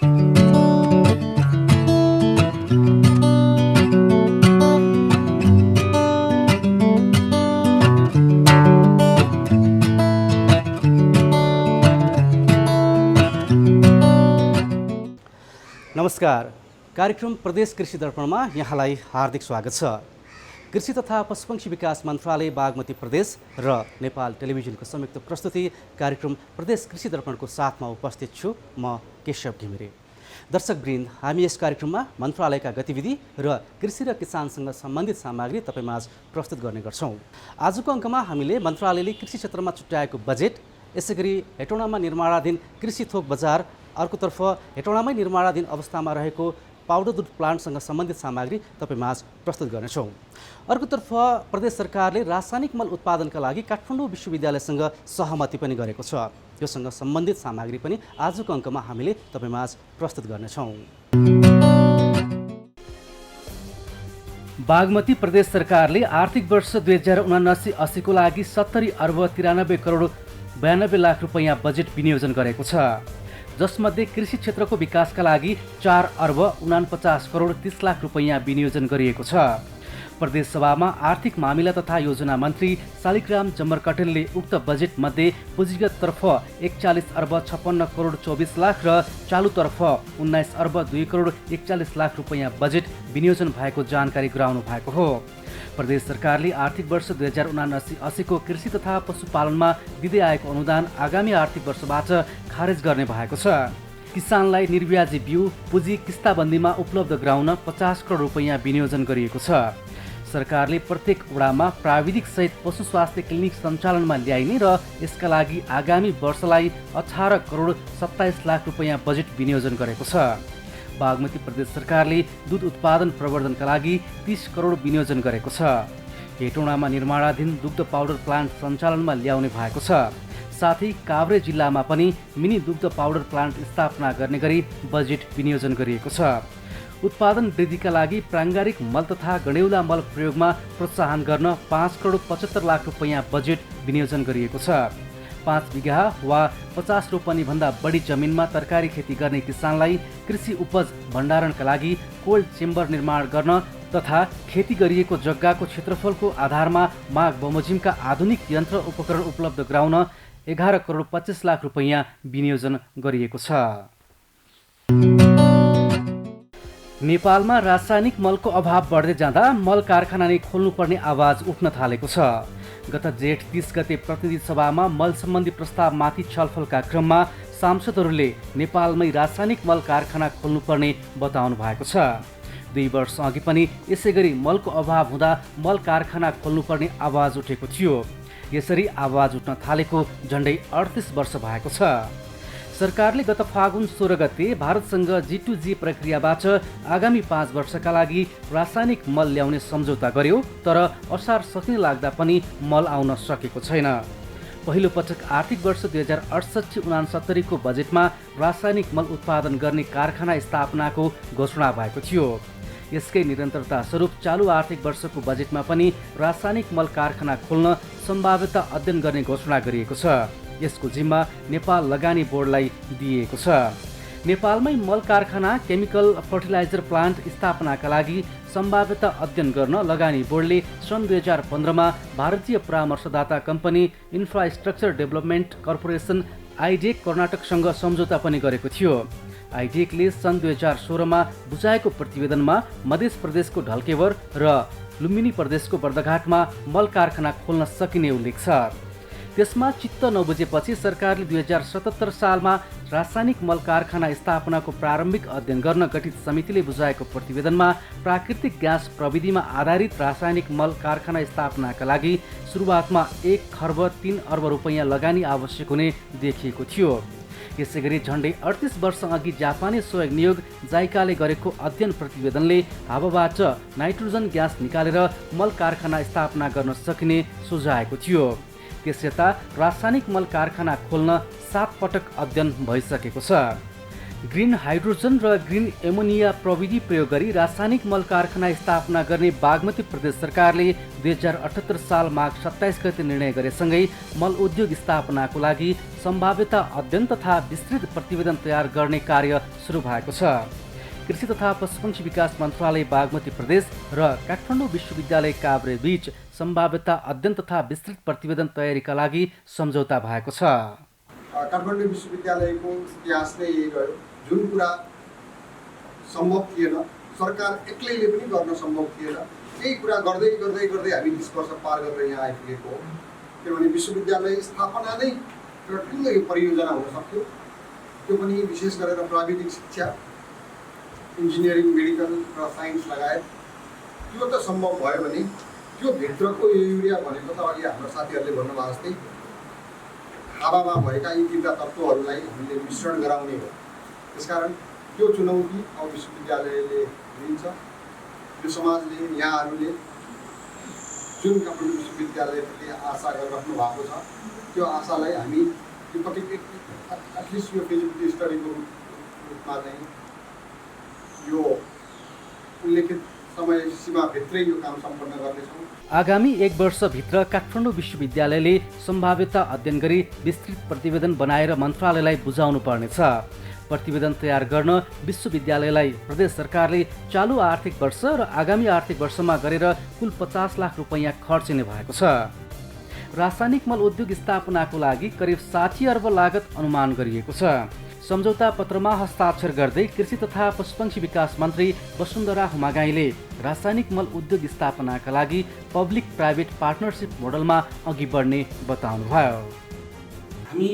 नमस्कार। कार्यक्रम प्रदेश कृषि दर्पणमा यहाँलाई हार्दिक स्वागत छ। कृषि तथा पशुपक्षी विकास मन्त्रालय बागमती प्रदेश र नेपाल टेलिभिजनको संयुक्त प्रस्तुति कार्यक्रम प्रदेश कृषि दर्पणको साथमा उपस्थित छु म केशव घिमिरे। दर्शकवृन्द, हामी यस कार्यक्रममा मन्त्रालयका गतिविधि र कृषि र किसानसँग सम्बन्धित सामग्री तपाईमाझ प्रस्तुत गर्ने गर्छौँ। आजको अङ्कमा हामीले मन्त्रालयले कृषि क्षेत्रमा छुट्याएको बजेट, यसैगरी हेटौडामा निर्माणाधीन कृषि थोक बजार, अर्कोतर्फ हेटौडामै निर्माणाधीन अवस्थामा रहेको पाउडर दुध प्लान्टसँग सम्बन्धित सामग्री तपाईमाझ प्रस्तुत गर्नेछौँ। अर्कोतर्फ प्रदेश सरकारले रासायनिक मल उत्पादनका लागि काठमाडौँ विश्वविद्यालयसँग सहमति पनि गरेको छ। योसँग सम्बन्धित सामग्री पनि आजको अङ्कमा हामीले तपाईमाझ प्रस्तुत गर्नेछौँ। बागमती प्रदेश सरकारले आर्थिक वर्ष 2079-80 को लागि 70 अर्ब 93 करोड 92 लाख रुपैयाँ बजेट विनियोजन गरेको छ, जसमध्ये कृषि क्षेत्रको विकासका लागि 4 अर्ब 49 करोड 30 लाख रुपैयाँ विनियोजन गरिएको छ। प्रदेश सभामा आर्थिक मामिला तथा योजना मन्त्री शालिग्राम जमरकटेलले उक्त बजेट मध्ये पुँजीगततर्फ 41 अर्ब 56 करोड 24 लाख र चालुतर्फ 19 अर्ब 2 करोड 41 लाख रुपैयाँ बजेट विनियोजन भएको जानकारी गराउनु भएको हो। प्रदेश सरकारले आर्थिक वर्ष 2079-80 को कृषि तथा पशुपालनमा दिँदै आएको अनुदान आगामी आर्थिक वर्षबाट खारेज गर्ने भएको छ। किसानलाई निर्व्याजी बिउ पुँजी किस्ताबन्दीमा उपलब्ध गराउन 50 करोड रुपैयाँ विनियोजन गरिएको छ। सरकारले प्रत्येक वडामा प्राविधिक सहित पशु स्वास्थ्य क्लिनिक सञ्चालनमा ल्याइने र यसका लागि आगामी वर्षलाई 18 करोड 27 लाख रुपैयाँ बजेट विनियोजन गरेको छ। बागमती प्रदेश सरकारले दुध उत्पादन प्रवर्धनका लागि 30 करोड विनियोजन गरेको छ। हेटौडामा निर्माणाधीन दुग्ध पाउडर प्लान्ट सञ्चालनमा ल्याउने भएको छ। साथै काभ्रे जिल्लामा पनि मिनी दुग्ध पाउडर प्लान्ट स्थापना गर्ने गरी बजेट विनियोजन गरिएको छ। उत्पादन वृद्धिका लागि प्राङ्गारिक मल तथा गडेउला मल प्रयोगमा प्रोत्साहन गर्न 5 करोड 75 लाख रुपैयाँ बजेट विनियोजन गरिएको छ। 5 बिघा वा 50 रोपनी भन्दा बढी जमिनमा तरकारी खेती गर्ने किसानलाई कृषि उपज भण्डारणका लागि कोल्ड चेम्बर निर्माण गर्न तथा खेती गरिएको जग्गाको क्षेत्रफलको आधारमा माग बमोजिमका आधुनिक यन्त्र उपकरण उपलब्ध गराउन 11 करोड 25 लाख रुपैयाँ विनियोजन गरिएको छ। नेपालमा रासायनिक मलको अभाव बढ्दै जाँदा मल कारखाना नै खोल्नुपर्ने आवाज उठ्न थालेको छ। गत जेठ 30 गते प्रतिनिधि सभामा मल सम्बन्धी प्रस्तावमाथि छलफलका क्रममा सांसदहरूले नेपालमै रासायनिक मल कारखाना खोल्नुपर्ने बताउनु भएको छ। 2 वर्ष अघि पनि यसैगरी मलको अभाव हुँदा मल कारखाना खोल्नुपर्ने आवाज उठेको थियो। यसरी आवाज उठ्न थालेको झन्डै 38 वर्ष भएको छ। सरकारले गत फागुन 16 गते भारतसँग G2G प्रक्रियाबाट आगामी 5 वर्षका लागि रासायनिक मल ल्याउने सम्झौता गर्यो, तर असार सक्ने लाग्दा पनि मल आउन सकेको छैन। पहिलो पटक आर्थिक वर्ष 2068-69 को बजेटमा रासायनिक मल उत्पादन गर्ने कारखाना स्थापनाको घोषणा भएको थियो। यसकै निरन्तरता स्वरूप चालु आर्थिक वर्षको बजेटमा पनि रासायनिक मल कारखाना खोल्न सम्भाव्यता अध्ययन गर्ने घोषणा गरिएको छ। यसको जिम्मा नेपाल लगानी बोर्डलाई दिइएको छ। नेपालमै मल कारखाना केमिकल फर्टिलाइजर प्लान्ट स्थापनाका लागि सम्भाव्यता अध्ययन गर्न लगानी बोर्डले सन् 2015 मा भारतीय परामर्शदाता कम्पनी इन्फ्रास्ट्रक्चर डेभलपमेन्ट कर्पोरेसन आइडेक कर्नाटकसँग सम्झौता पनि गरेको थियो। आइडेकले सन् 2016 मा बुझाएको प्रतिवेदनमा मध्य प्रदेशको ढल्केवर र लुम्बिनी प्रदेशको बर्दघाटमा मल कारखाना खोल्न सकिने उल्लेख छ। त्यसमा चित्त नबुझेपछि सरकारले 2077 सालमा रासायनिक मल कारखाना स्थापनाको प्रारम्भिक अध्ययन गर्न गठित समितिले बुझाएको प्रतिवेदनमा प्राकृतिक ग्यास प्रविधिमा आधारित रासायनिक मल कारखाना स्थापनाका लागि सुरुवातमा 1 खर्ब 3 अर्ब रुपैयाँ लगानी आवश्यक हुने देखिएको थियो। यसैगरी झन्डै 38 वर्ष अघि जापानी सहयोग नियोग जाइकाले गरेको अध्ययन प्रतिवेदनले हावाबाट नाइट्रोजन ग्यास निकालेर मल कारखाना स्थापना गर्न सकिने सुझाएको थियो। त्यसयता रासायनिक मल कारखाना खोल्न 7 पटक अध्ययन भइसकेको छ। ग्रिन हाइड्रोजन र ग्रिन एमोनिया प्रविधि प्रयोग गरी रासायनिक मल कारखाना स्थापना गर्ने बागमती प्रदेश सरकारले 2078 साल माघ 27 गते निर्णय गरेसँगै मल उद्योग स्थापनाको लागि सम्भाव्यता अध्ययन तथा विस्तृत प्रतिवेदन तयार गर्ने कार्य सुरु भएको छ। कृषि तथा पशुपक्षी विकास मन्त्रालय बागमती प्रदेश र काठमाडौँ विश्वविद्यालय काभ्रे बीच सम्भाव्यता अध्ययन तथा विस्तृत प्रतिवेदन तयारीका लागि सम्झौता भएको छ। काठमाडौँ विश्वविद्यालयको इतिहास नै यही रह्यो, जुन कुरा सम्भव थिएन, सरकार एक्लैले पनि गर्न सम्भव थिएन, यही कुरा गर्दै गर्दै गर्दै हामी 20 वर्ष पार गरेर यहाँ आइपुगेको हो। किनभने विश्वविद्यालय स्थापना नै एउटा ठुलो परियोजना हुन सक्थ्यो, त्यो पनि विशेष गरेर प्राविधिक शिक्षा, इन्जिनियरिङ, मेडिकल र साइन्स लगायत त्यो त सम्भव भयो भने त्यो भित्रको युरिया भनेको त अघि हाम्रो साथीहरूले भन्नुभयो जस्तै हावामा भएका यी तीव्र तत्त्वहरूलाई हामीले मिश्रण गराउने हो। त्यसकारण त्यो चुनौती अब विश्वविद्यालयले लिन्छ। यो समाजले, यहाँहरूले जुन काठमाडौँ विश्वविद्यालयप्रति आशा गरिराख्नु भएको छ, त्यो आशालाई हामी यो कति एटलिस्ट यो फिजिबिलिटी स्टडीको रूपमा चाहिँ यो उल्लेखित समय सीमाभित्रै यो काम सम्पन्न गर्नेछौँ। आगामी 1 वर्षभित्र काठमाडौँ विश्वविद्यालयले सम्भाव्यता अध्ययन गरी विस्तृत प्रतिवेदन बनाएर मन्त्रालयलाई बुझाउनु पर्नेछ। प्रतिवेदन तयार गर्न विश्वविद्यालयलाई प्रदेश सरकारले चालु आर्थिक वर्ष र आगामी आर्थिक वर्षमा गरेर कुल 50 लाख रुपैयाँ खर्चिने भएको छ। रासायनिक मल उद्योग स्थापनाको लागि करिब 60 अर्ब लागत अनुमान गरिएको छ। सम्झौता पत्रमा हस्ताक्षर गर्दै कृषि तथा पशुपक्षी विकास मन्त्री वसुन्धरा हुमागाईले रासायनिक मल उद्योग स्थापनाका लागि पब्लिक प्राइभेट पार्टनरसिप मोडलमा अघि बढ्ने बताउनुभयो। हामी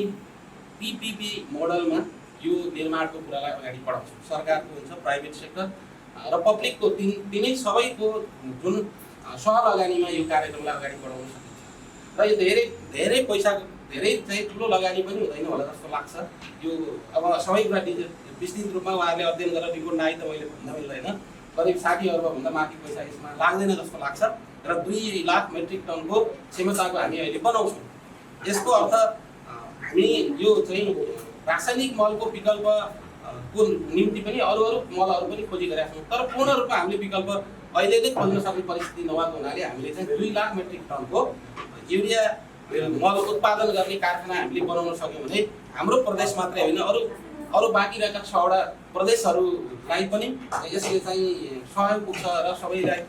पीपीपी मोडलमा यो निर्माणको कुरालाई अगाडि बढाउँछौँ। सरकारको हुन्छ, प्राइभेट सेक्टर र पब्लिकको तिनै सबैको जुन सहलगानीमा यो कार्यक्रमलाई अगाडि बढाउन सकिन्छ। र यो धेरै पैसा, धेरै चाहिँ ठुलो लगानी पनि हुँदैन होला जस्तो लाग्छ। यो अब सबै कुरा विस्तृत रूपमा उहाँहरूले अध्ययन गरेर रिपोर्ट नआइ त मैले भन्न मिल्दैन, करिब 60 अर्बभन्दा माथि पैसा यसमा लाग्दैन जस्तो लाग्छ। र 2 लाख मेट्रिक टनको क्षमताको हामी अहिले बनाउँछौँ। यसको अर्थ हामी यो चाहिँ रासायनिक मलको विकल्पको निम्ति पनि अरू मलहरू पनि खोजिरहेका छौँ। तर पूर्ण रूपमा हामीले विकल्प अहिले नै खोज्न सक्ने परिस्थिति नभएको हुनाले हामीले चाहिँ 2 लाख मेट्रिक टनको युरिया मल उत्पादन गर्ने कारखाना हामीले बनाउन सक्यौँ भने हाम्रो प्रदेश मात्रै होइन, अरू बाँकी रहेका 6वटा प्रदेशहरूलाई पनि यसले चाहिँ सहयोग पुग्छ र सबैलाई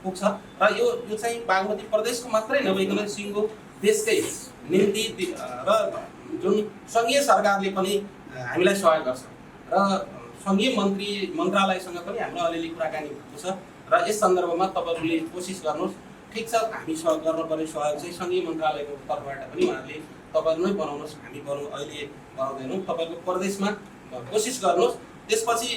पुग्छ। र यो चाहिँ बागमती प्रदेशको मात्रै नभइकन सिङ्गो देशकै निम्ति र जुन सङ्घीय सरकारले पनि हामीलाई सहयोग गर्छ र सङ्घीय मन्त्रालयसँग पनि हाम्रो अलिअलि कुराकानी भएको छ। र यस सन्दर्भमा तपाईँहरूले कोसिस गर्नुहोस्। ठिक छ, हामी गर्नुपर्ने सहयोग चाहिँ सङ्घीय मन्त्रालयको तर्फबाट पनि उहाँहरूले तपाईँहरू नै बनाउनुहोस्, हामी अहिले बनाउँदैनौँ। तपाईँको प्रदेशमा कोसिस गर्नुहोस्, त्यसपछि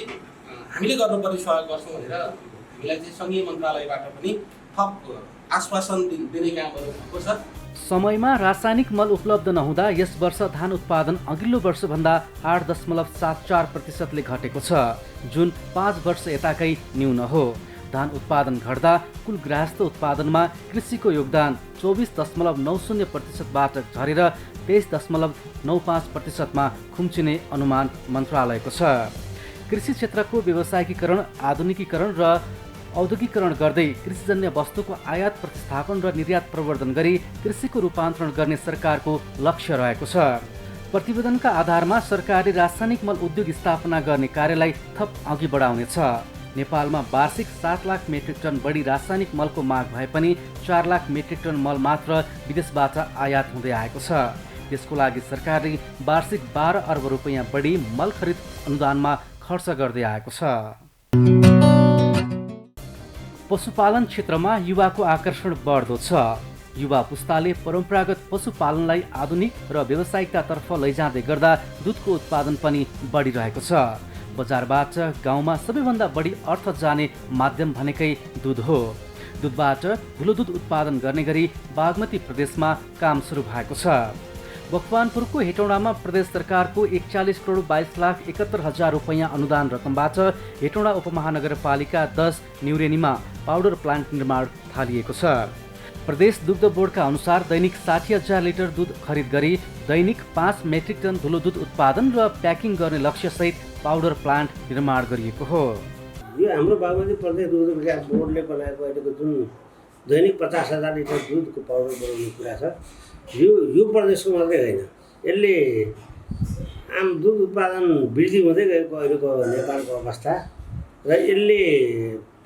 हामीले गर्नुपर्ने सहयोग गर्छौँ भनेर हामीलाई चाहिँ सङ्घीय मन्त्रालयबाट पनि थप आश्वासन दिने कामहरू भएको छ। समयमा रासायनिक मल उपलब्ध नहुँदा यस वर्ष धान उत्पादन अघिल्लो वर्षभन्दा 8.74%ले घटेको छ, जुन 5 वर्ष यताकै न्यून हो। धान उत्पादन घट्दा कुल गृहस्थ उत्पादनमा कृषिको योगदान 24.90%बाट झरेर 23.95%मा खुम्चिने अनुमान मन्त्रालयको छ। कृषि क्षेत्रको व्यावसायिकीकरण, आधुनिकीकरण र औद्योगिकरण गर्दै कृषिजन्य वस्तुको आयात प्रतिस्थापन र निर्यात प्रवर्धन गरी कृषिको रूपान्तरण गर्ने सरकारको लक्ष्य रहेको छ। प्रतिवेदनका आधारमा सरकारले रासायनिक मल उद्योग स्थापना गर्ने कार्यलाई थप अघि बढाउनेछ। नेपालमा वार्षिक 7 लाख मेट्रिक टन बढी रासायनिक मलको माग भए पनि 4 लाख मेट्रिक टन मल मात्र विदेशबाट आयात हुँदै आएको छ। त्यसको लागि सरकारले वार्षिक 12 अर्ब रुपैयाँ बढी मल खरिद अनुदानमा खर्च गर्दै आएको छ। पशुपालन क्षेत्रमा युवाको आकर्षण बढ्दो छ। युवा पुस्ताले परम्परागत पशुपालनलाई आधुनिक र व्यावसायिकतातर्फ लैजाँदै गर्दा दुधको उत्पादन पनि बढिरहेको छ। बजारबाट गाउँमा सबैभन्दा बढी अर्थ जाने माध्यम भनेकै दुध हो। दुधबाट ठुलो दुध उत्पादन गर्ने गरी बागमती प्रदेशमा काम सुरु भएको छ। मकवानपुरको हेटौडामा प्रदेश सरकारको 41 करोड 22 लाख 71 हजार रुपैयाँ अनुदान रकमबाट हेटौडा उपमहानगरपालिका 10 न्युरेनीमा पाउडर प्लान्ट निर्माण थालिएको छ। प्रदेश दुग्ध बोर्डका अनुसार दैनिक 60,000 लिटर दुध खरिद गरी दैनिक 5 मेट्रिक टन धुलो दुध उत्पादन र प्याकिङ गर्ने लक्ष्यसहित पाउडर प्लान्ट निर्माण गरिएको हो। यो हाम्रो बागमती प्रदेश दुग्ध विकास बोर्डले बनाएको अहिलेको जुन दैनिक 50,000 लिटर दुधको पाउडर बनाउने कुरा छ, यो प्रदेशको मात्रै होइन, यसले आम दुध उत्पादन वृद्धि हुँदै गएको अहिलेको नेपालको अवस्था र यसले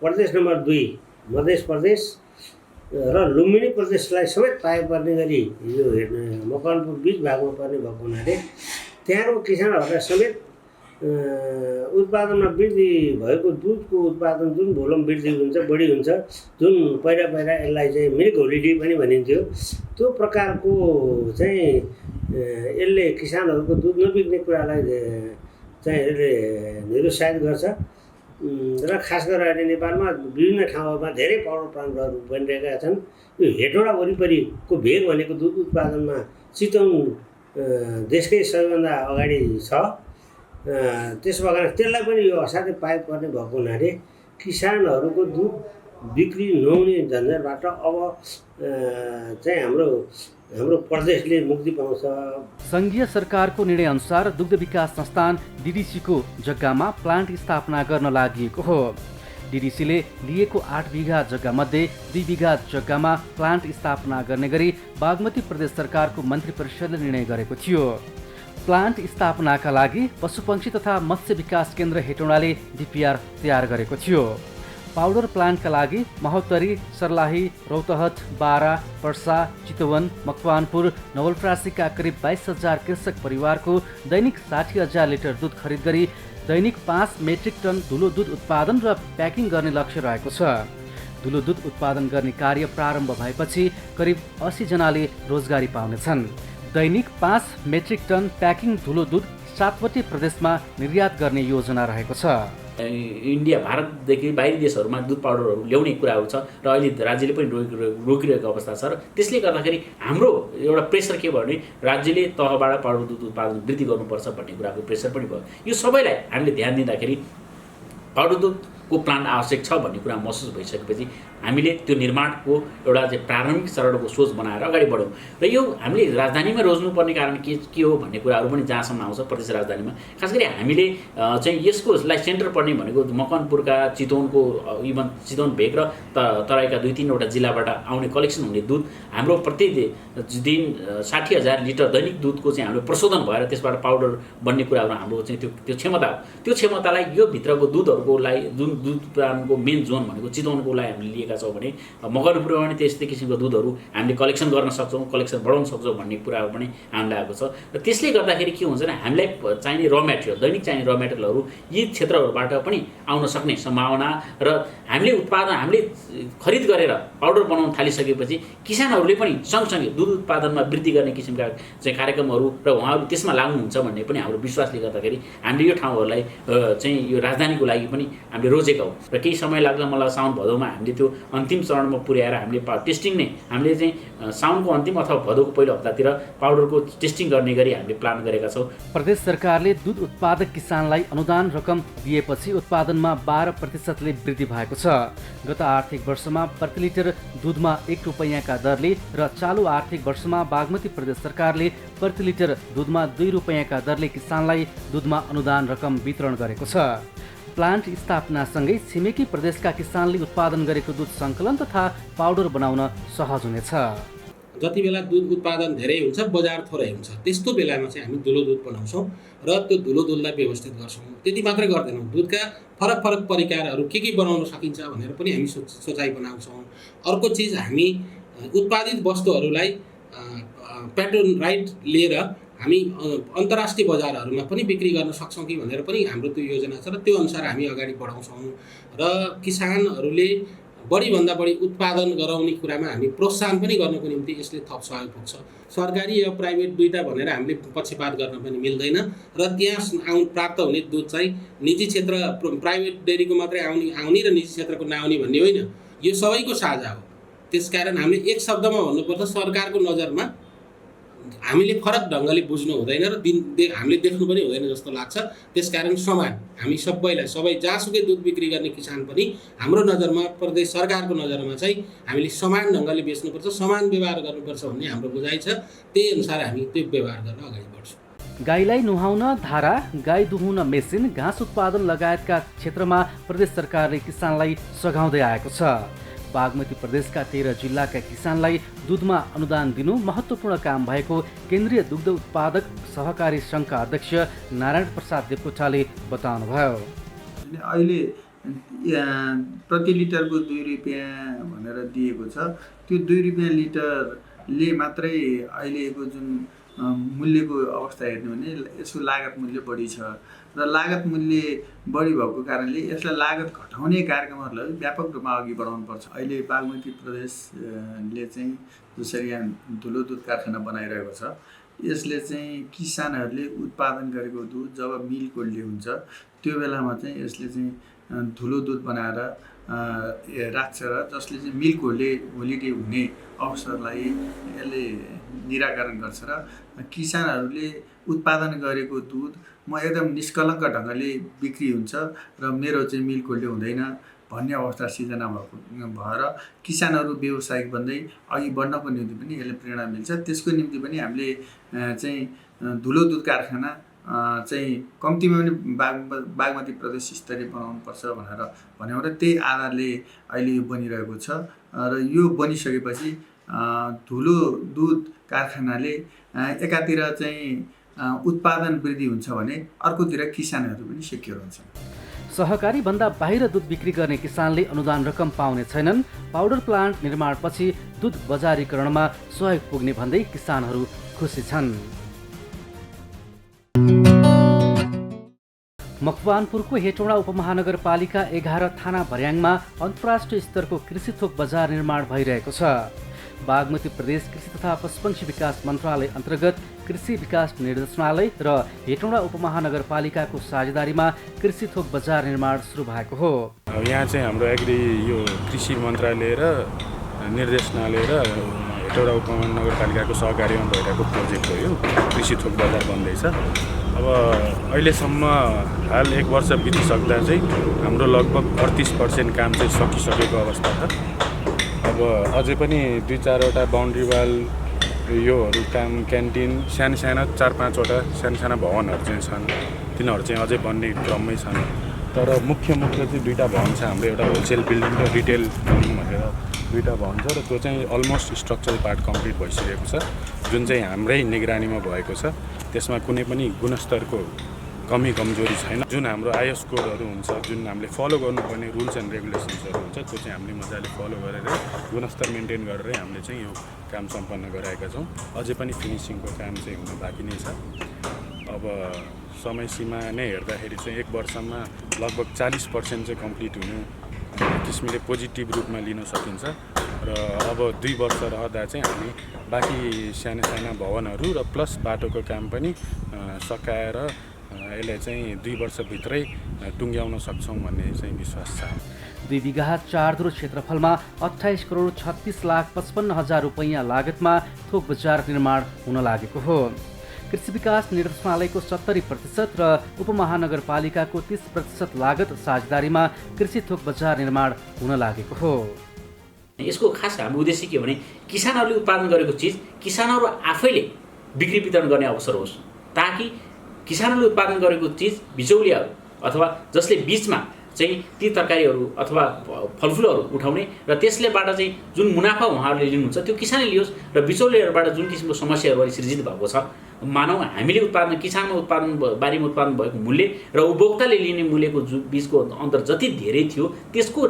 प्रदेश नम्बर 2 मध्य प्रदेश र लुम्बिनी प्रदेशलाई समेत पाए पर्ने गरी यो मकवानपुर बीच भागमा पर्ने भएको हुनाले त्यहाँको किसानहरूलाई समेत उत्पादनमा वृद्धि भएको दुधको उत्पादन जुन भोल्युम वृद्धि हुन्छ, बढी हुन्छ, जुन पहिला यसलाई चाहिँ मिल्क होलिडे पनि भनिन्थ्यो, त्यो प्रकारको चाहिँ यसले किसानहरूको दुध नबिक्ने कुरालाई चाहिँ यसले निरुत्साहित गर्छ र खास गरेर अहिले नेपालमा विभिन्न ठाउँमा धेरै पाउडर प्लान्टहरू बनिरहेका छन्। यो हेटौँडा वरिपरिको भेग भनेको दुध उत्पादनमा चितवन देशकै सबैभन्दा अगाडि छ। त्यसो भएर त्यसलाई पनि यो असाध्यै पाइ पर्ने भएको हुनाले किसानहरूको दुध बिक्री नहुने झन्झटबाट अब चाहिँ हाम्रो प्रदेशले मुक्ति पाउँछ। सङ्घीय सरकारको निर्णय अनुसार दुग्ध विकास संस्थान डिडिसीको जग्गामा प्लान्ट स्थापना गर्न लागि हो। डिडिसीले लिएको 8 बिघा जग्गामध्ये 2 बिघा जग्गामा प्लान्ट स्थापना गर्ने गरी बागमती प्रदेश सरकारको मन्त्री परिषदले निर्णय गरेको थियो। प्लान्ट स्थापनाका लागि पशुपक्षी तथा मत्स्य विकास केन्द्र हेटौँडाले डिपिआर तयार गरेको थियो। पाउडर प्लान्टका लागि महोत्तरी, सर्लाही, रौतहट, बारा, पर्सा, चितवन, मकवानपुर, नवलपरासीका करिब 22,000 कृषक परिवारको दैनिक 60,000 लिटर दुध खरिद गरी दैनिक 5 मेट्रिक टन धुलो दुध उत्पादन र प्याकिङ गर्ने लक्ष्य रहेको छ। धुलो दुध उत्पादन गर्ने कार्य प्रारम्भ भएपछि करिब 80 जनाले रोजगारी पाउनेछन्। दैनिक 5 मेट्रिक टन प्याकिङ धुलो दुध 7वटै प्रदेशमा निर्यात गर्ने योजना रहेको छ। इन्डिया, भारतदेखि बाहिरी देशहरूमा दुध पाउडरहरू ल्याउने कुराहरू छ र अहिले राज्यले पनि रोकिरहेको अवस्था छ र त्यसले गर्दाखेरि हाम्रो एउटा प्रेसर के भयो भने राज्यले तहबाट पाउडर दुध उत्पादन वृद्धि गर्नुपर्छ भन्ने कुराको प्रेसर पनि भयो। यो सबैलाई हामीले ध्यान दिँदाखेरि पाउडर दुधको प्लान्ट आवश्यक छ भन्ने कुरा महसुस भइसकेपछि हामीले त्यो निर्माणको एउटा चाहिँ प्रारम्भिक चरणको सोच बनाएर अगाडि बढ्यौँ र यो हामीले राजधानीमा रोज्नुपर्ने कारण के हो भन्ने कुराहरू पनि जहाँसम्म आउँछ प्रदेश राजधानीमा। खास गरी हामीले चाहिँ यसकोलाई सेन्टर पर्ने भनेको मकवानपुरका, चितवनको, इभन चितवन भेग र तराईका 2-3वटा जिल्लाबाट आउने कलेक्सन हुने दुध हाम्रो प्रत्येक दिन 60,000 लिटर दैनिक दुधको चाहिँ हाम्रो प्रशोधन भएर त्यसबाट पाउडर बन्ने कुराहरू हाम्रो चाहिँ त्यो क्षमता हो। त्यो क्षमतालाई यो भित्रको दुधहरूकोलाई जुन दुध उत्पादनको मेन जोन भनेको चितवनकोलाई हामीले लिएका छौँ भने मकवानपुरमा पनि त्यस्तै किसिमको दुधहरू हामीले कलेक्सन गर्न सक्छौँ, कलेक्सन बढाउन सक्छौँ भन्ने कुराहरू पनि हामीलाई आएको छ र त्यसले गर्दाखेरि के हुन्छ भने हामीलाई चाहिने र मेटेरियल, दैनिक चाहिने र मेटेरियलहरू यी क्षेत्रहरूबाट पनि आउन सक्ने सम्भावना र हामीले खरिद गरेर पाउडर बनाउन थालिसकेपछि किसानहरूले पनि सँगसँगै दुध उत्पादनमा वृद्धि गर्ने किसिमका चाहिँ कार्यक्रमहरू र उहाँहरू त्यसमा लाग्नुहुन्छ भन्ने पनि हाम्रो विश्वासले गर्दाखेरि हामीले यो ठाउँहरूलाई चाहिँ यो राजधानीको लागि पनि हामीले रोजेका हौँ र केही समय लाग्ला। मलाई साउन भदौमा हामीले त्यो अन्तिम चरणमा पुर्याएर हामीले टेस्टिङ नै हामीले चाहिँ साउनको अन्तिम अथवा भदौको पहिलो हप्तातिर पाउडरको टेस्टिङ गर्ने गरी हामीले प्लान गरेका छौँ। प्रदेश सरकारले दुध उत्पादक किसानलाई अनुदान रकम दिएपछि उत्पादनमा 12% वृद्धि भएको छ। गत आर्थिक वर्षमा प्रति लिटर दुधमा 1 रुपैयाँका दरले र चालु आर्थिक वर्षमा बागमती प्रदेश सरकारले प्रति लिटर दुधमा 2 रुपैयाँका दरले किसानलाई दुधमा अनुदान रकम वितरण गरेको छ। प्लान्ट स्थापनासँगै छिमेकी प्रदेशका किसानले उत्पादन गरेको दुध सङ्कलन तथा पाउडर बनाउन सहज हुनेछ। जति बेला दुध उत्पादन धेरै हुन्छ, बजार थोरै हुन्छ, त्यस्तो बेलामा चाहिँ हामी धुलो दुध बनाउँछौँ र त्यो धुलो दुधलाई व्यवस्थित गर्छौँ। त्यति मात्रै गर्दैनौँ, दुधका फरक फरक परिकारहरू के बनाउन सकिन्छ भनेर पनि हामी सोचाइ बनाउँछौँ। अर्को चिज, हामी उत्पादित वस्तुहरूलाई प्याटर्न राइट लिएर हामी अन्तर्राष्ट्रिय बजारहरूमा पनि बिक्री गर्न सक्छौँ कि भनेर पनि हाम्रो त्यो योजना छ र त्यो अनुसार हामी अगाडि बढाउँछौँ र किसानहरूले बढीभन्दा बढी उत्पादन गराउने कुरामा हामी प्रोत्साहन पनि गर्नको निम्ति यसले थप सहयोग पुग्छ। सरकारी या प्राइभेट दुईटा भनेर हामीले पक्षपात गर्न पनि मिल्दैन र त्यहाँ प्राप्त हुने दुध चाहिँ निजी क्षेत्र, प्राइभेट डेरीको मात्रै आउने र निजी क्षेत्रको नआउने भन्ने होइन, यो सबैको साझा हो। त्यसकारण हामीले एक शब्दमा भन्नुपर्दा सरकारको नजरमा हामीले फरक ढङ्गले बुझ्नु हुँदैन र हामीले देख्नु पनि हुँदैन जस्तो लाग्छ। त्यसकारण समान हामी सबैलाई जहाँसुकै दुध बिक्री गर्ने किसान पनि हाम्रो नजरमा प्रदेश सरकारको नजरमा चाहिँ हामीले समान ढङ्गले बेच्नुपर्छ, समान व्यवहार गर्नुपर्छ भन्ने हाम्रो बुझाइ छ। त्यही अनुसार हामी त्यो व्यवहार गर्न अगाडि बढ्छौँ। गाईलाई नुहाउन धारा, गाई दुहुन मेसिन, घाँस उत्पादन लगायतका क्षेत्रमा प्रदेश सरकारले किसानलाई सघाउँदै आएको छ। बागमती प्रदेशका 13 जिल्लाका किसानलाई दुधमा अनुदान दिनु महत्त्वपूर्ण काम भएको केन्द्रीय दुग्ध उत्पादक सहकारी सङ्घका अध्यक्ष नारायण प्रसाद देवकोटाले बताउनुभयो। अहिले प्रति लिटरको 2 रुपियाँ भनेर दिएको छ। त्यो 2 रुपियाँ लिटरले मात्रै अहिलेको जुन मूल्यको अवस्था हेर्ने भने यसको लागत मूल्य बढी छ र लागत मूल्य बढी भएको कारणले यसलाई लागत घटाउने कार्यक्रमहरूलाई व्यापक रूपमा अघि बढाउनुपर्छ। अहिले बागमती प्रदेशले चाहिँ जसरी यहाँ धुलो दुध कारखाना बनाइरहेको छ, यसले चाहिँ किसानहरूले उत्पादन गरेको दुध जब मिल कोल्डले हुन्छ त्यो बेलामा चाहिँ यसले चाहिँ धुलो दुध बनाएर राख्छ र जसले चाहिँ मिल कोल्डले होलिडे हुने अवसरलाई यसले निराकरण गर्छ र किसानहरूले उत्पादन गरेको दुध म एकदम निष्कलङ्क ढङ्गले बिक्री हुन्छ र मेरो चाहिँ मिल कोल्डे हुँदैन भन्ने अवस्था सिर्जना भएर किसानहरू व्यावसायिक बन्दै अघि बढ्नको निम्ति पनि यसले प्रेरणा मिल्छ। त्यसको निम्ति पनि हामीले चाहिँ धुलो दुध कारखाना चाहिँ कम्तीमा पनि बागमती प्रदेश स्तरीय बनाउनुपर्छ भनेर भन्यौँ र त्यही आधारले अहिले यो बनिरहेको छ र यो बनिसकेपछि धुलो दुध कारखानाले एकातिर चाहिँ उत्पादन वृद्धि हुन्छ भने अर्कोतिर किसानहरू पनि सेक्योर हुन्छन्। सहकारी भन्दा बाहिर दुध बिक्री गर्ने किसानले अनुदान रकम पाउने छैनन्। पाउडर प्लान्ट निर्माणपछि दुध बजारीकरणमा सहयोग पुग्ने भन्दै किसानहरू खुसी छन्। मकवानपुरको हेटौँडा उपमहानगरपालिका 11 थाना भर्याङमा अन्तर्राष्ट्रिय स्तरको कृषि थोक बजार निर्माण भइरहेको छ। बागमती प्रदेश कृषि तथा पशुपक्षी विकास मन्त्रालय अन्तर्गत कृषि विकास निर्देशनालय र हेटौँडा उपमहानगरपालिकाको साझेदारीमा कृषि थोक बजार निर्माण सुरु भएको हो। यहाँ चाहिँ हाम्रो यो कृषि मन्त्रालय र निर्देशनालय र हेटौँडा उपमहानगरपालिकाको सहकार्यमा भइरहेको प्रोजेक्ट हो। यो कृषि थोक बजार बन्दैछ। अब अहिलेसम्म हाल 1 वर्ष बितिसक्दा चाहिँ हाम्रो लगभग 38% काम चाहिँ सकिसकेको अवस्था छ। अब अझै पनि 2-4वटा बाउन्ड्री वाल योहरू काम, क्यान्टिन, साना 4-5वटा साना भवनहरू चाहिँ छन्। तिनीहरू चाहिँ अझै बन्ने क्रममै छन्। तर मुख्य चाहिँ 2टा भवन छ हाम्रो, एउटा होलसेल बिल्डिङ र रिटेल बिल्डिङ भनेर 2टा भवन छ र त्यो चाहिँ अलमोस्ट स्ट्रक्चरल पार्ट कम्प्लिट भइसकेको छ, जुन चाहिँ हाम्रै निगरानीमा भएको छ। त्यसमा कुनै पनि गुणस्तरको कमी कमजोरी छैन। जुन हाम्रो आइएस कोडहरू हुन्छ, जुन हामीले फलो गर्नुपर्ने रुल्स एन्ड रेगुलेसन्सहरू हुन्छ, त्यो चाहिँ हामीले मजाले फलो गरेर गुणस्तर मेन्टेन गरेर हामीले चाहिँ यो काम सम्पन्न गराएका छौँ। अझै पनि फिनिसिङको काम चाहिँ हुन बाँकी नै छ। अब समय सीमा नै हेर्दाखेरि चाहिँ 1 वर्षमा लगभग 40% चाहिँ कम्प्लिट हुने किसिमले पोजिटिभ रूपमा लिन सकिन्छ र अब 2 वर्ष रहँदा चाहिँ हामी बाँकी साना भवनहरू र प्लस बाटोको काम पनि सकाएर यसलाई चाहिँ 2 वर्षभित्रै टुङ्ग्याउन सक्छौँ भन्ने चाहिँ विश्वास छ। 2 बिघा 4 धुरो क्षेत्रफलमा 28 करोड 36,55,000 रुपैयाँ लागतमा थोक बजार निर्माण हुन लागेको हो। कृषि विकास निर्देशनालयको 70% र उपमहानगरपालिकाको 30% लागत साझेदारीमा कृषि थोक बजार निर्माण हुन लागेको हो। यसको खास हाम्रो उद्देश्य के हो भने किसानहरूले उत्पादन गरेको चिज किसानहरू आफैले बिक्री वितरण गर्ने अवसर होस्, ताकि किसानहरूले उत्पादन गरेको चिज बिचौलियाहरू अथवा जसले बिचमा चाहिँ ती तरकारीहरू अथवा फलफुलहरू उठाउने र त्यसलेबाट चाहिँ जुन मुनाफा उहाँहरूले लिनुहुन्छ त्यो किसानले लियोस् र बिचौलियाहरूबाट जुन किसिमको समस्याहरू अहिले सृजित भएको छ, मानौँ हामीले उत्पादन किसानमा उत्पादन बारीमा उत्पादन भएको मूल्य र उपभोक्ताले लिने मूल्यको बिचको अन्तर जति धेरै थियो त्यसको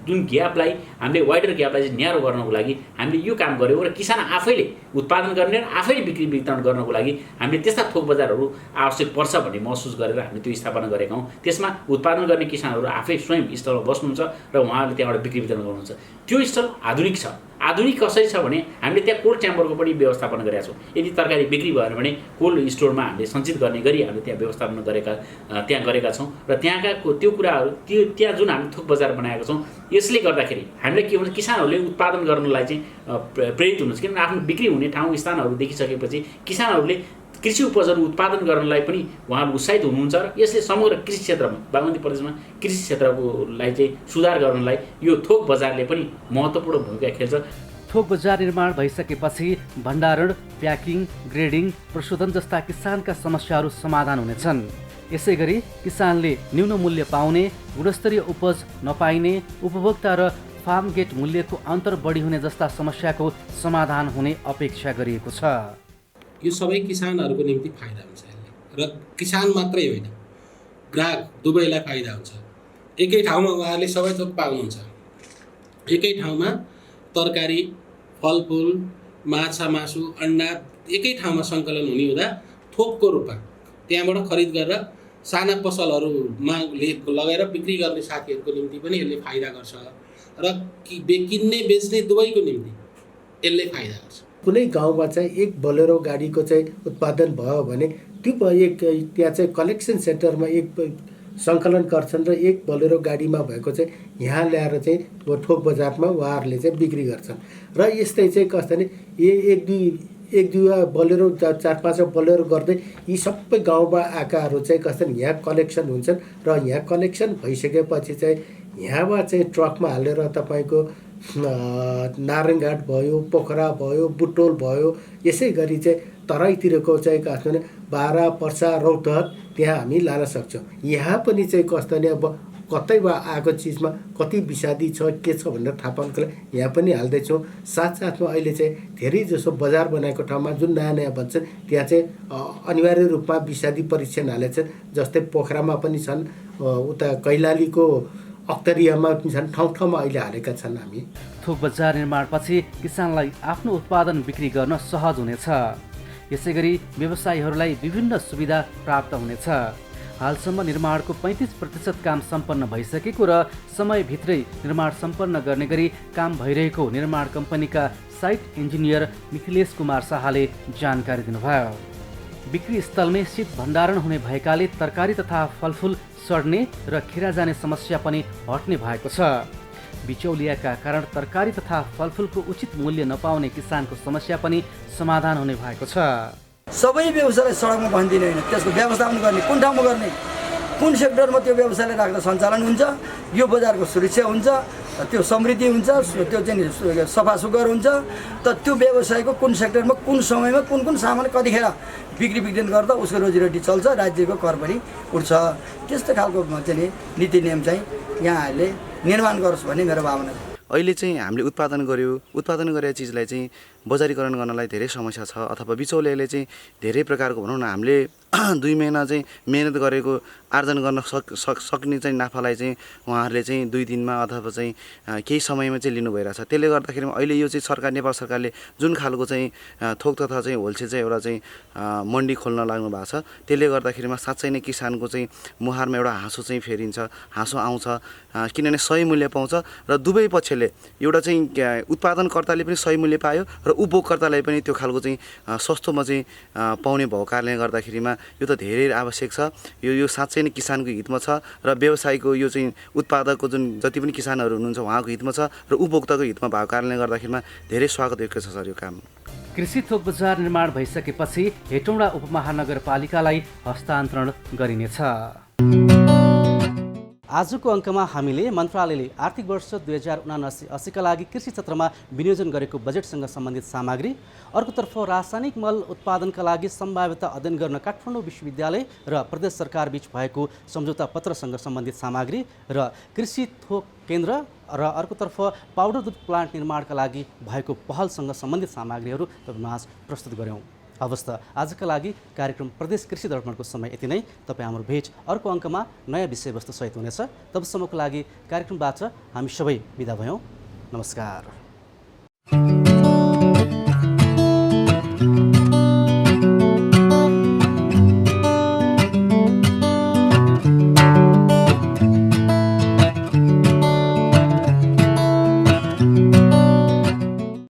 जुन ग्यापलाई हामीले वाइडर ग्यापलाई चाहिँ न्यारो गर्नको लागि हामीले यो काम गऱ्यौँ र किसान आफैले उत्पादन गर्ने र आफैले बिक्री वितरण गर्नको लागि हामीले त्यस्ता थोक बजारहरू आवश्यक पर्छ भन्ने महसुस गरेर हामीले त्यो स्थापना गरेका हौँ। त्यसमा उत्पादन गर्ने किसानहरू आफै स्वयं स्टलमा बस्नुहुन्छ र उहाँहरूले त्यहाँबाट बिक्री वितरण गर्नुहुन्छ। त्यो स्टल आधुनिक छ, आधुनिक कसरी छ भने हामीले त्यहाँ कोल्ड च्याम्बरको पनि व्यवस्थापन गरेका छौँ। यदि तरकारी बिक्री भयो भने कोल्ड स्टोरमा हामीले सञ्चित गर्ने गरी हामीले त्यहाँ व्यवस्थापन त्यहाँ गरेका छौँ र त्यहाँका त्यो कुराहरू त्यहाँ जुन हामी थोक बजार बनाएका छौँ यसले गर्दाखेरि हामीले के भन्छ किसानहरूले उत्पादन गर्नलाई चाहिँ प्रेरित हुनुहुन्छ। किनभने आफ्नो बिक्री हुने ठाउँ स्थानहरू देखिसकेपछि किसानहरूले कृषि उपजहरू उत्पादन गर्नलाई पनि उहाँहरू उत्साहित हुनुहुन्छ र यसले समग्र कृषि क्षेत्रमा बागमती प्रदेशमा कृषि क्षेत्रकोलाई चाहिँ सुधार गर्नलाई यो थोक बजारले पनि महत्त्वपूर्ण भूमिका खेल्छ। थोक बजार निर्माण भइसकेपछि भण्डारण, प्याकिङ, ग्रेडिङ, प्रशोधन जस्ता किसानका समस्याहरू समाधान हुनेछन्। यसै गरी किसानले न्यून मूल्य पाउने, गुणस्तरीय उपज नपाइने, उपभोक्ता र फार्म गेट मूल्यको अन्तर बढी हुने जस्ता समस्याको समाधान हुने अपेक्षा गरिएको छ। यो सबै किसानहरूको निम्ति फाइदा हुन्छ यसले र किसान मात्रै होइन ग्राहक दुवैलाई फाइदा हुन्छ। एकै ठाउँमा उहाँहरूले सबै थोक पाउनुहुन्छ। एकै ठाउँमा तरकारी, फलफुल, माछा, मासु, अन्डा एकै ठाउँमा सङ्कलन हुने हुँदा थोकको रूपमा त्यहाँबाट खरिद गरेर साना पसलहरूमा लगेर बिक्री गर्ने साथीहरूको निम्ति पनि यसले फाइदा गर्छ र किन्ने बेच्ने दुवैको निम्ति यसले फाइदा गर्छ। कुनै गाउँमा चाहिँ एक बोलेरो गाडीको चाहिँ उत्पादन भयो भने त्यो त्यहाँ चाहिँ कलेक्सन सेन्टरमा एक सङ्कलन गर्छन् र एक बोलेरो गाडीमा भएको चाहिँ यहाँ ल्याएर चाहिँ थोक बजारमा उहाँहरूले चाहिँ बिक्री गर्छन् र यस्तै चाहिँ कस्तो भने एक दुई बोलेरो 4-5 बोलेरो गर्दै यी सबै गाउँमा आएकाहरू चाहिँ कस्तो यहाँ कलेक्सन हुन्छन् र यहाँ कलेक्सन भइसकेपछि चाहिँ यहाँबाट चाहिँ ट्रकमा हालेर तपाईँको नारायणघाट भयो, पोखरा भयो, बुटोल भयो, यसै गरी चाहिँ तराईतिरको चाहिँ कस्तो भने बारा, पर्सा, रौतहट त्यहाँ हामी लान सक्छौँ। यहाँ पनि चाहिँ कस्तो भने अब कतैबाट आएको चिजमा कति विषादी छ के छ भनेर थाहा पाउनको लागि यहाँ पनि हाल्दैछौँ। साथसाथमा अहिले चाहिँ धेरै जसो बजार बनाएको ठाउँमा जुन नयाँ नयाँ भन्छन् त्यहाँ चाहिँ अनिवार्य रूपमा विषादी परीक्षण हालेछन्। जस्तै पोखरामा पनि छन्, उता कैलालीको अक्तरियामा पनि छन्, ठाउँ ठाउँमा अहिले हालेका छन् हामी। थोक बजार निर्माणपछि किसानलाई आफ्नो उत्पादन बिक्री गर्न सहज हुनेछ। यसै गरी व्यवसायीहरूलाई विभिन्न सुविधा प्राप्त हुनेछ। हालसम्म निर्माणको 35% काम सम्पन्न भइसकेको र समयभित्रै निर्माण सम्पन्न गर्ने गरी काम भइरहेको निर्माण कम्पनीका साइट इन्जिनियर मिथिलेश कुमार शाहले जानकारी दिनुभयो। बिक्री स्थलमै शीत भण्डारण हुने भएकाले तरकारी तथा फलफुल सड्ने र खिरा जाने समस्या पनि हट्ने भएको छ। बिचौलियाका कारण तरकारी तथा फलफुलको उचित मूल्य नपाउने किसानको समस्या पनि समाधान हुने भएको छ। सबै व्यवसायलाई सडकमा भन्दिने होइन, त्यसको व्यवस्थापन गर्ने, कुन ठाउँमा गर्ने, कुन सेक्टरमा त्यो व्यवसायलाई राख्दा सञ्चालन हुन्छ, यो बजारको सुरक्षा हुन्छ, त्यो समृद्धि हुन्छ, त्यो चाहिँ सफा सुग्घर हुन्छ। त त्यो व्यवसायको कुन सेक्टरमा कुन समयमा कुन सामान कतिखेर बिक्री बिक्री गर्दा उसको रोजीरोटी चल्छ, राज्यको कर पनि उठ्छ। त्यस्तो खालको चाहिँ नीति नियम चाहिँ यहाँहरूले निर्माण गरोस् भन्ने मेरो भावना छ। अहिले चाहिँ हामीले उत्पादन गरेको चिजलाई चाहिँ बजारीकरण गर्नलाई धेरै समस्या छ, अथवा बिचौलियाले चाहिँ धेरै प्रकारको भनौँ न हामीले 2 महिना चाहिँ मेहनत गरेको आर्जन गर्न सक्ने चाहिँ नाफालाई चाहिँ उहाँहरूले चाहिँ 2 दिनमा अथवा चाहिँ केही समयमा चाहिँ लिनु भइरहेछ। त्यसले गर्दाखेरि अहिले यो चाहिँ नेपाल सरकारले जुन खालको चाहिँ थोक तथा चाहिँ होलसेल चाहिँ एउटा चाहिँ मन्डी खोल्न लाग्नु भएको छ, त्यसले गर्दाखेरिमा साँच्चै नै किसानको चाहिँ मुहारमा एउटा हाँसो चाहिँ फेरिन्छ, हाँसो आउँछ। किनभने सही मूल्य पाउँछ र दुवै पक्षले एउटा चाहिँ उत्पादनकर्ताले पनि सही मूल्य पायो र उपभोक्तालाई पनि त्यो खालको चाहिँ सस्तोमा चाहिँ पाउने भएको कारणले गर्दाखेरिमा यो त धेरै आवश्यक छ। यो साँच्चै नै किसानको हितमा छ र व्यवसायको यो चाहिँ उत्पादकको जुन जति पनि किसानहरू हुनुहुन्छ उहाँको हितमा छ र उपभोक्ताको हितमा भएको कारणले गर्दाखेरिमा धेरै स्वागत योग्य छ सर यो काम। कृषि थोक बजार निर्माण भइसकेपछि हेटौँडा उपमहानगरपालिकालाई हस्तान्तरण गरिनेछ। आजको अङ्कमा हामीले मन्त्रालयले आर्थिक वर्ष 2079-80 का लागि कृषि क्षेत्रमा विनियोजन गरेको बजेटसँग सम्बन्धित सामग्री, अर्कोतर्फ रासायनिक मल उत्पादनका लागि सम्भाव्यता अध्ययन गर्न काठमाडौँ विश्वविद्यालय र प्रदेश सरकार बीच भएको सम्झौता पत्रसँग सम्बन्धित सामग्री र कृषि थोक केन्द्र र अर्कोतर्फ पाउडर दुध प्लान्ट निर्माणका लागि भएको पहलसँग सम्बन्धित सामग्रीहरू तपाईँमाझ प्रस्तुत गऱ्यौँ। हवस् त आजका लागि कार्यक्रम प्रदेश कृषि दर्पणको समय यति नै। तपाईँ हाम्रो भेट अर्को अङ्कमा नयाँ विषयवस्तु सहित हुनेछ। तबसम्मको लागि कार्यक्रमबाट हामी सबै बिदा भयौँ। नमस्कार।